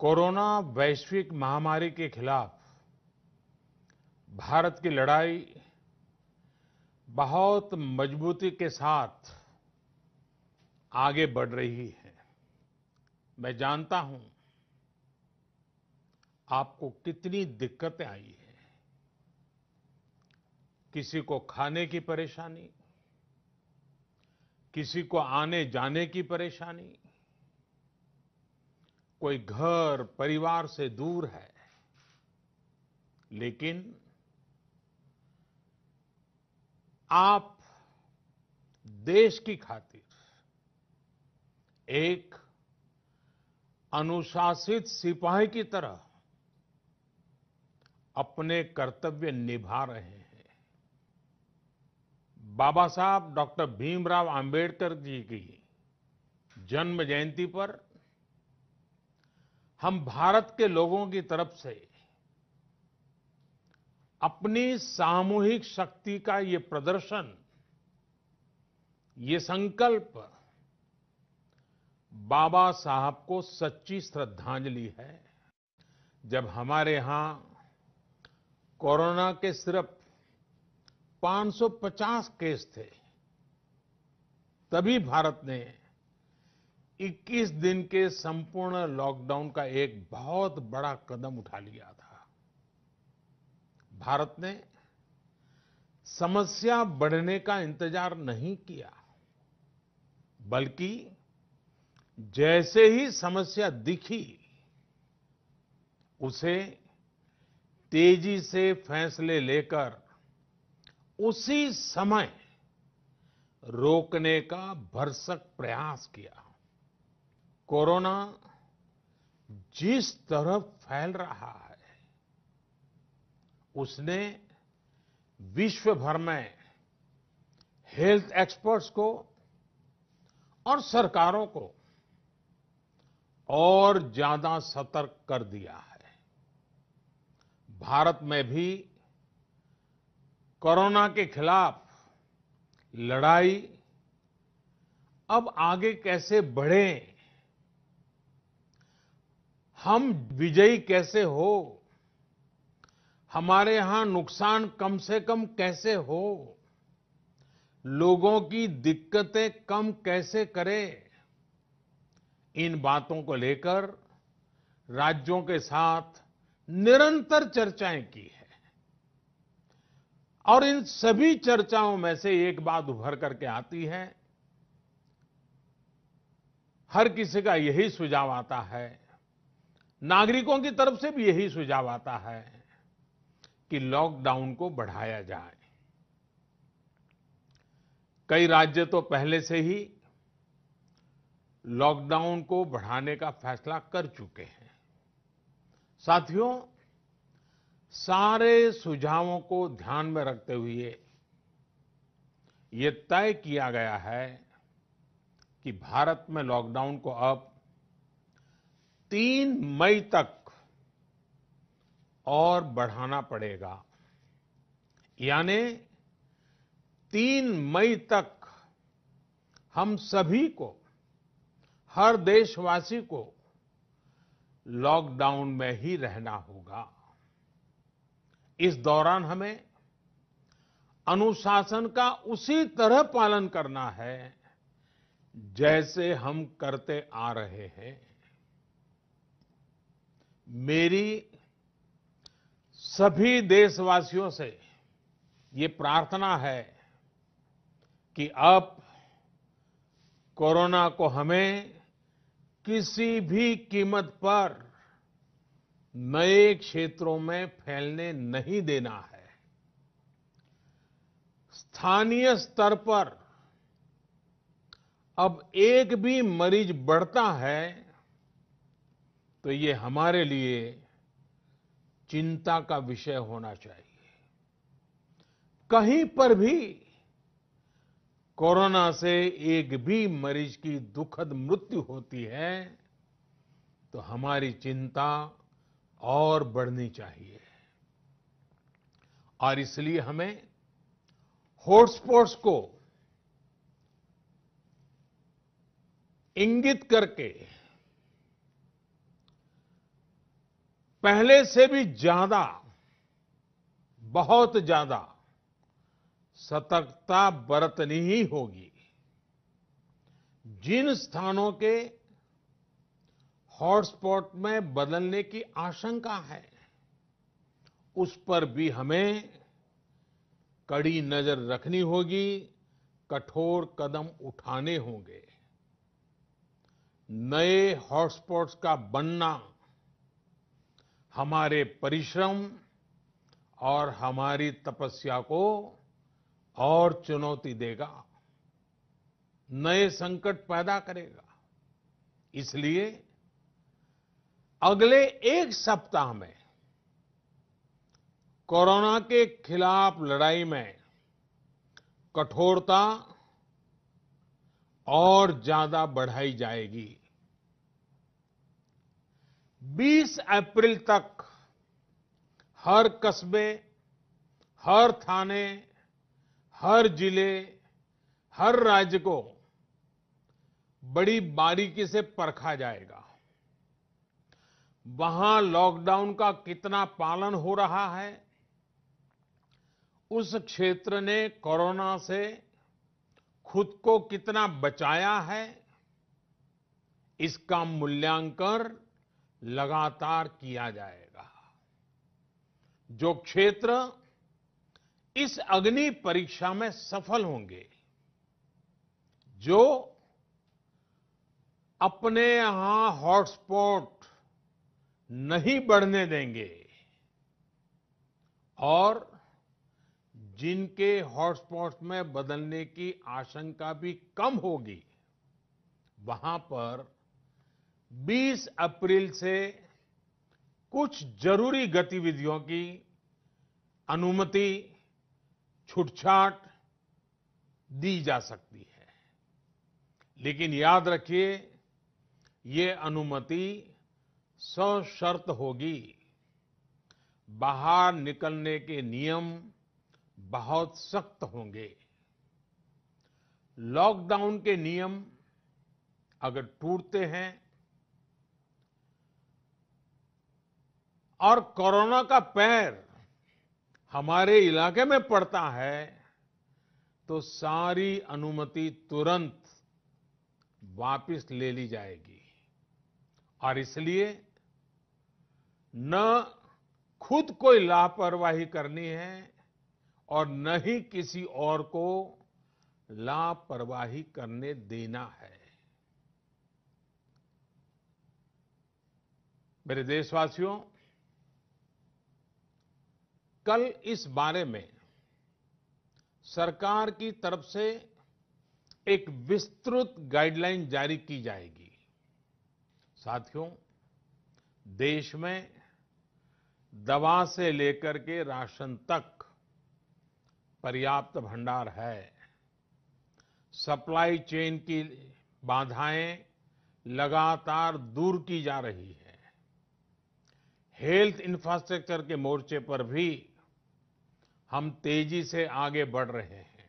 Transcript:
Corona वैश्विक महामारी के खिलाफ भारत की लड़ाई बहुत मजबूती के साथ आगे बढ़ रही है। मैं जानता हूं आपको कितनी दिक्कतें आई हैं। किसी को खाने की परेशानी, किसी को आने जाने की परेशानी, कोई घर परिवार से दूर है, लेकिन आप देश की खातिर एक अनुशासित सिपाही की तरह अपने कर्तव्य निभा रहे हैं। बाबा साहब डॉक्टर भीमराव अंबेडकर जी की जन्म जयंती पर हम भारत के लोगों की तरफ से अपनी सामूहिक शक्ति का ये प्रदर्शन, ये संकल्प बाबा साहब को सच्ची श्रद्धांजलि है। जब हमारे यहां कोरोना के सिर्फ 550 केस थे, तभी भारत ने 21 दिन के संपूर्ण लॉकडाउन का एक बहुत बड़ा कदम उठा लिया था। भारत ने समस्या बढ़ने का इंतजार नहीं किया, बल्कि जैसे ही समस्या दिखी, उसे तेजी से फैसले लेकर उसी समय रोकने का भरसक प्रयास किया। कोरोना जिस तरफ फैल रहा है, उसने विश्व भर में हेल्थ एक्सपर्ट्स को और सरकारों को और ज्यादा सतर्क कर दिया है। भारत में भी कोरोना के खिलाफ लड़ाई अब आगे कैसे बढ़े, हम विजयी कैसे हो, हमारे यहां नुकसान कम से कम कैसे हो, लोगों की दिक्कतें कम कैसे करें, इन बातों को लेकर राज्यों के साथ निरंतर चर्चाएं की है। और इन सभी चर्चाओं में से एक बात उभर करके आती है, हर किसी का यही सुझाव आता है, नागरिकों की तरफ से भी यही सुझाव आता है कि लॉकडाउन को बढ़ाया जाए। कई राज्य तो पहले से ही लॉकडाउन को बढ़ाने का फैसला कर चुके हैं। साथियों, सारे सुझावों को ध्यान में रखते हुए ये तय किया गया है कि भारत में लॉकडाउन को अब 3 मई तक और बढ़ाना पड़ेगा। यानी 3 मई तक हम सभी को, हर देशवासी को लॉकडाउन में ही रहना होगा। इस दौरान हमें अनुशासन का उसी तरह पालन करना है जैसे हम करते आ रहे हैं। मेरी सभी देशवासियों से ये प्रार्थना है कि अब कोरोना को हमें किसी भी कीमत पर नए क्षेत्रों में फैलने नहीं देना है। स्थानीय स्तर पर अब एक भी मरीज बढ़ता है तो ये हमारे लिए चिंता का विषय होना चाहिए। कहीं पर भी कोरोना से एक भी मरीज की दुखद मृत्यु होती है तो हमारी चिंता और बढ़नी चाहिए। और इसलिए हमें हॉटस्पॉट्स को इंगित करके पहले से भी ज्यादा, बहुत ज्यादा सतर्कता बरतनी ही होगी। जिन स्थानों के हॉटस्पॉट में बदलने की आशंका है, उस पर भी हमें कड़ी नजर रखनी होगी, कठोर कदम उठाने होंगे। नए हॉटस्पॉट्स का बनना हमारे परिश्रम और हमारी तपस्या को और चुनौती देगा, नए संकट पैदा करेगा। इसलिए अगले एक सप्ताह में कोरोना के खिलाफ लड़ाई में कठोरता और ज्यादा बढ़ाई जाएगी। 20 अप्रैल तक हर कस्बे, हर थाने, हर जिले, हर राज्य को बड़ी बारीकी से परखा जाएगा। वहां लॉकडाउन का कितना पालन हो रहा है, उस क्षेत्र ने कोरोना से खुद को कितना बचाया है, इसका मूल्यांकन लगातार किया जाएगा। जो क्षेत्र इस अग्नि परीक्षा में सफल होंगे, जो अपने यहां हॉटस्पॉट नहीं बढ़ने देंगे और जिनके हॉटस्पॉट में बदलने की आशंका भी कम होगी, वहां पर 20 अप्रैल से कुछ जरूरी गतिविधियों की अनुमति, छूटछाट दी जा सकती है। लेकिन याद रखिए, ये अनुमति सशर्त होगी। बाहर निकलने के नियम बहुत सख्त होंगे। लॉकडाउन के नियम अगर टूटते हैं और कोरोना का पैर हमारे इलाके में पड़ता है, तो सारी अनुमति तुरंत वापस ले ली जाएगी। और इसलिए न खुद कोई लापरवाही करनी है और न ही किसी और को लापरवाही करने देना है। मेरे देशवासियों, कल इस बारे में सरकार की तरफ से एक विस्तृत गाइडलाइन जारी की जाएगी। साथियों, देश में दवा से लेकर के राशन तक पर्याप्त भंडार है। सप्लाई चेन की बाधाएं लगातार दूर की जा रही है। हेल्थ इंफ्रास्ट्रक्चर के मोर्चे पर भी हम तेजी से आगे बढ़ रहे हैं।